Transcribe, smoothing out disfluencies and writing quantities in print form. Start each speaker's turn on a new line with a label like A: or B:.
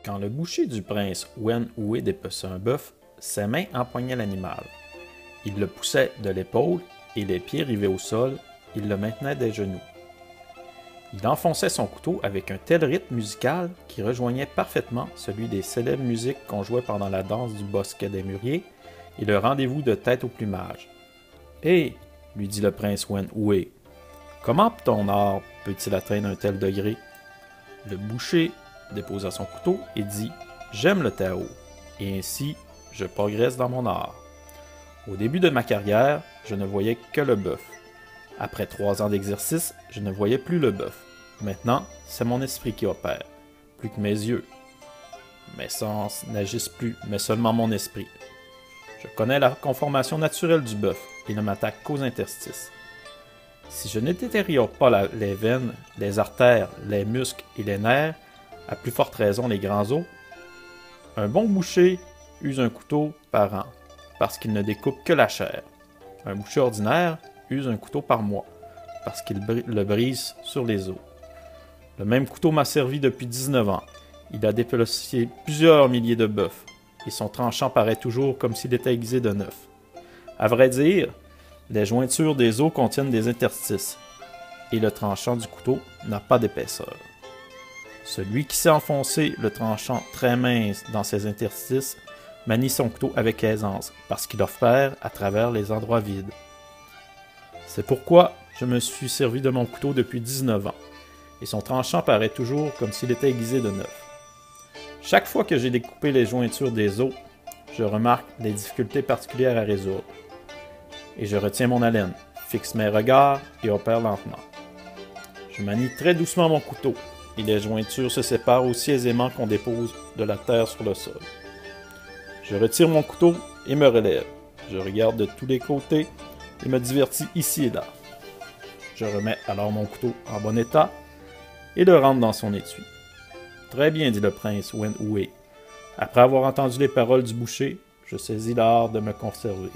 A: Quand le boucher du prince Wen Houé dépeçait un bœuf, ses mains empoignaient l'animal. Il le poussait de l'épaule et les pieds rivés au sol, il le maintenait des genoux. Il enfonçait son couteau avec un tel rythme musical qui rejoignait parfaitement celui des célèbres musiques qu'on jouait pendant la danse du bosquet des mûriers et le rendez-vous de tête au plumage. « Hé !» lui dit le prince Wen Houé. « Comment ton art peut-il atteindre un tel degré ?» Le boucher déposa son couteau et dit « J'aime le Tao, et ainsi je progresse dans mon art. Au début de ma carrière, je ne voyais que le bœuf. Après 3 ans d'exercice, je ne voyais plus le bœuf. Maintenant, c'est mon esprit qui opère, plus que mes yeux. Mes sens n'agissent plus, mais seulement mon esprit. Je connais la conformation naturelle du bœuf et ne m'attaque qu'aux interstices. Si je ne détériore pas les veines, les artères, les muscles et les nerfs, à plus forte raison les grands os, un bon boucher use un couteau par an, parce qu'il ne découpe que la chair. Un boucher ordinaire use un couteau par mois, parce qu'il le brise sur les os. Le même couteau m'a servi depuis 19 ans. Il a dépelocé plusieurs milliers de bœufs, et son tranchant paraît toujours comme s'il était aiguisé de neuf. À vrai dire, les jointures des os contiennent des interstices, et le tranchant du couteau n'a pas d'épaisseur. Celui qui sait enfoncer le tranchant très mince dans ses interstices manie son couteau avec aisance, parce qu'il opère à travers les endroits vides. C'est pourquoi je me suis servi de mon couteau depuis 19 ans, et son tranchant paraît toujours comme s'il était aiguisé de neuf. Chaque fois que j'ai découpé les jointures des os, je remarque des difficultés particulières à résoudre. Et je retiens mon haleine, fixe mes regards et opère lentement. Je manie très doucement mon couteau, et les jointures se séparent aussi aisément qu'on dépose de la terre sur le sol. Je retire mon couteau et me relève. Je regarde de tous les côtés et me divertis ici et là. Je remets alors mon couteau en bon état et le rentre dans son étui. « Très bien, dit le prince Wen Houé. Après avoir entendu les paroles du boucher, je saisis l'art de me conserver.